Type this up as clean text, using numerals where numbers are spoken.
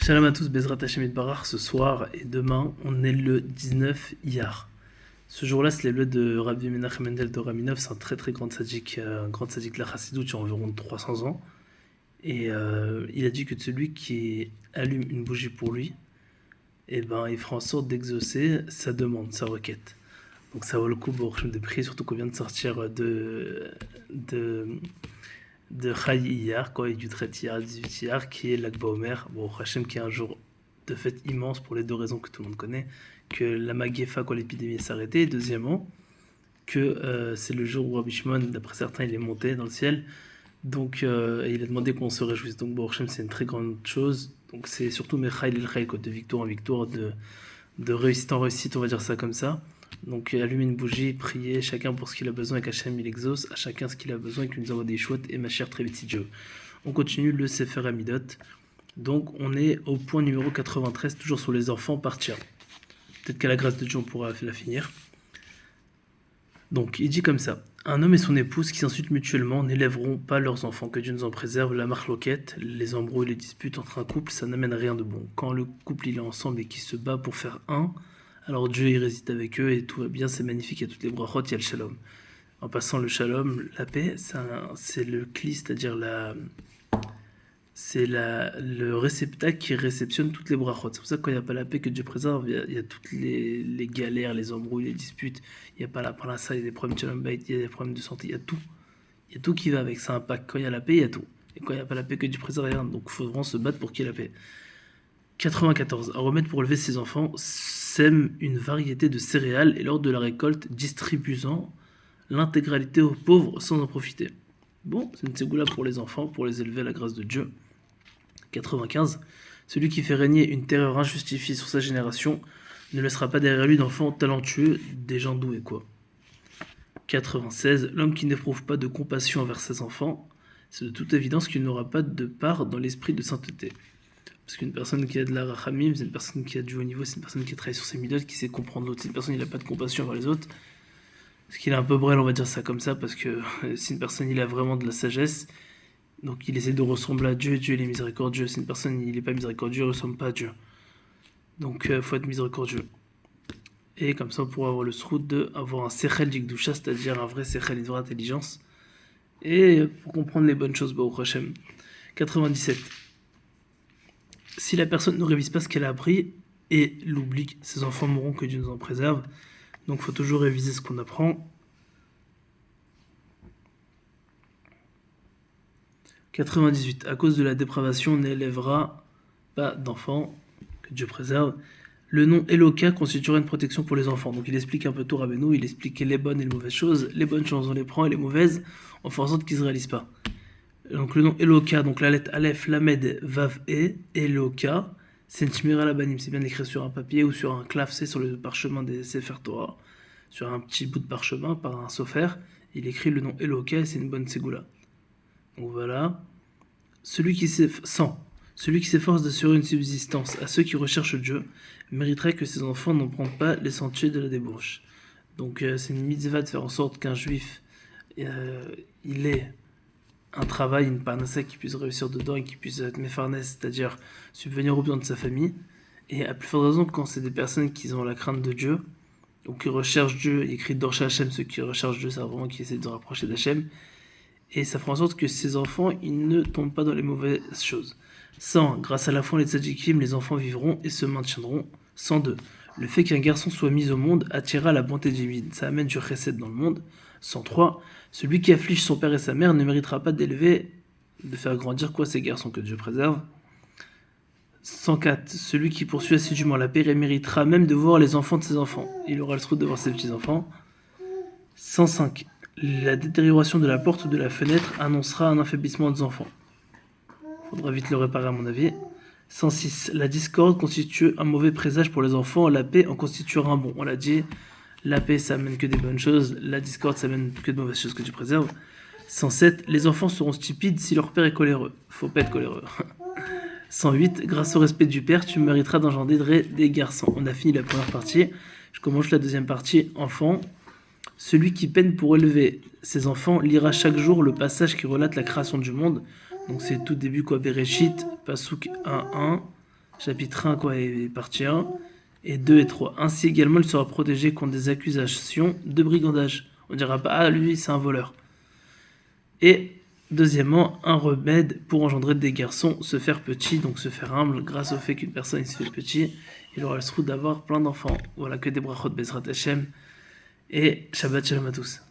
Shalom à tous, Bezrat Hashem Itbarach, ce soir et demain, on est le 19 Iyar. Ce jour-là, c'est le de Rabbi Menachem Mendel de Raminov, c'est un très très grand tzaddik de la Chassidut, il y a environ 300 ans. Et il a dit que celui qui allume une bougie pour lui, eh ben, il fera en sorte d'exaucer sa demande, sa requête. Donc ça vaut le coup de prier, surtout qu'on vient de sortir de, de Chai Iyar, quoi, et du 13 Iyar, 18 Iyar, qui est l'Akba Omer, bon, Hachem, qui est un jour de fête immense pour les deux raisons que tout le monde connaît, que la Magefa, quoi, l'épidémie s'est arrêtée, et deuxièmement, que c'est le jour où Rabbi Shimon, d'après certains, il est monté dans le ciel, donc et il a demandé qu'on se réjouisse, donc bon, Hachem, c'est une très grande chose, donc c'est surtout Mechaïl el Chaïl, quoi, de victoire en victoire, de réussite en réussite, on va dire ça comme ça. Donc allumer une bougie, prier, chacun pour ce qu'il a besoin et qu'Hachem il exauce, à chacun ce qu'il a besoin et qu'il nous envoie des chouettes et ma chère très vite si Dieu. On continue le Sefer Amidot. Donc on est au point numéro 93, toujours sur les enfants, partir. Peut-être qu'à la grâce de Dieu on pourra la finir. Donc il dit comme ça: un homme et son épouse qui s'insultent mutuellement n'élèveront pas leurs enfants, que Dieu nous en préserve. La marloquette, les embrouilles, les disputes entre un couple, ça n'amène à rien de bon. Quand le couple il est ensemble et qu'il se bat pour faire un, alors Dieu il réside avec eux et tout va bien, c'est magnifique, il y a toutes les brachot, il y a le shalom. En passant, le shalom, la paix, c'est le kli, c'est-à-dire le réceptacle qui réceptionne toutes les brachot. C'est pour ça que quand il n'y a pas la paix que Dieu préserve, il y a toutes les galères, les embrouilles, les disputes. Il n'y a pas la parnassa, il y a des problèmes de shalom bait, il y a des problèmes de santé, il y a tout. Il y a tout qui va avec, ça impacte. Quand il y a la paix, il y a tout. Et quand il n'y a pas la paix que Dieu préserve, il y a rien. Donc il faut vraiment se battre pour qu'il y ait la paix. 94. Un remède pour élever ses enfants: sème une variété de céréales et lors de la récolte, distribuant l'intégralité aux pauvres sans en profiter. Bon, c'est une ségoula pour les enfants, pour les élever à la grâce de Dieu. 95. Celui qui fait régner une terreur injustifiée sur sa génération ne laissera pas derrière lui d'enfants talentueux, des gens doués, quoi. 96. L'homme qui n'éprouve pas de compassion envers ses enfants, c'est de toute évidence qu'il n'aura pas de part dans l'esprit de sainteté. Parce qu'une personne qui a de la rachamim, c'est une personne qui a du haut niveau, c'est une personne qui travaille sur ses midotes, qui sait comprendre l'autre. C'est une personne qui n'a pas de compassion envers les autres. Parce qu'il est un peu brel, on va dire ça comme ça, parce que c'est une personne, il a vraiment de la sagesse. Donc il essaie de ressembler à Dieu, Dieu il est miséricordieux. C'est une personne, il n'est pas miséricordieux, il ne ressemble pas à Dieu. Donc il faut être miséricordieux. Et comme ça, on pourra avoir le srout d'avoir un sechel d'ikdusha, c'est-à-dire un vrai sechel, une vraie intelligence. Et pour comprendre les bonnes choses, au Hashem. 97. Si la personne ne révise pas ce qu'elle a appris et l'oublie, ses enfants mourront, que Dieu nous en préserve. Donc il faut toujours réviser ce qu'on apprend. 98. À cause de la dépravation, on n'élèvera pas d'enfants, que Dieu préserve. Le nom Eloka constituera une protection pour les enfants. Donc il explique un peu tout Rabbeinu, il explique les bonnes et les mauvaises choses. Les bonnes choses on les prend et les mauvaises on fait en sorte qu'ils ne se réalisent pas. Donc le nom Eloka, donc la lettre Aleph, Lamed, Vav, Eloka, c'est une Shmira Labanim, c'est bien écrit sur un papier ou sur un clavecé sur le parchemin des Sefer Torah, sur un petit bout de parchemin par un sofer, il écrit le nom Eloka et c'est une bonne ségoula. Donc voilà. Celui qui s'efforce d'assurer une subsistance à ceux qui recherchent Dieu mériterait que ses enfants n'empruntent pas les sentiers de la débauche. Donc c'est une mitzvah de faire en sorte qu'un juif, il ait un travail, une parnassa qui puisse réussir dedans et qui puisse être méfarnès, c'est-à-dire subvenir aux besoins de sa famille. Et à plus forte raison quand c'est des personnes qui ont la crainte de Dieu, ou qui recherchent Dieu, il écrit Dorcha Hashem, ceux qui recherchent Dieu, c'est vraiment qui essaient de se rapprocher d'Hachem. Et ça fera en sorte que ces enfants, ils ne tombent pas dans les mauvaises choses. 100. Grâce à la foi, les tzadikim, les enfants vivront et se maintiendront. 102. Le fait qu'un garçon soit mis au monde attirera la bonté divine. Ça amène du chesed dans le monde. 103. Celui qui afflige son père et sa mère ne méritera pas d'élever, de faire grandir quoi ces garçons, que Dieu préserve. 104. Celui qui poursuit assidûment la paix méritera même de voir les enfants de ses enfants. Il aura le truc de voir ses petits-enfants. 105. La détérioration de la porte ou de la fenêtre annoncera un affaiblissement des enfants. Faudra vite le réparer à mon avis. 106. La discorde constitue un mauvais présage pour les enfants, la paix en constituera un bon. On l'a dit, la paix ça amène que des bonnes choses, la discorde ça amène que de mauvaises choses que tu préserves. 107. Les enfants seront stupides si leur père est coléreux. Faut pas être coléreux. 108. Grâce au respect du père, tu mériteras d'engendrer des garçons. On a fini la première partie. Je commence la deuxième partie. Enfants. Celui qui peine pour élever ses enfants lira chaque jour le passage qui relate la création du monde. Donc c'est tout début quoi, Bereshit, Pasuk 1.1, chapitre 1, quoi, et partie 1, et 2 et 3. Ainsi également, il sera protégé contre des accusations de brigandage. On ne dira pas, ah, lui, c'est un voleur. Et deuxièmement, un remède pour engendrer des garçons, se faire petit, donc se faire humble, grâce au fait qu'une personne se fait petit, il aura le souhait d'avoir plein d'enfants. Voilà, que des brachot Bezrat Hashem, et Shabbat Shalom à tous.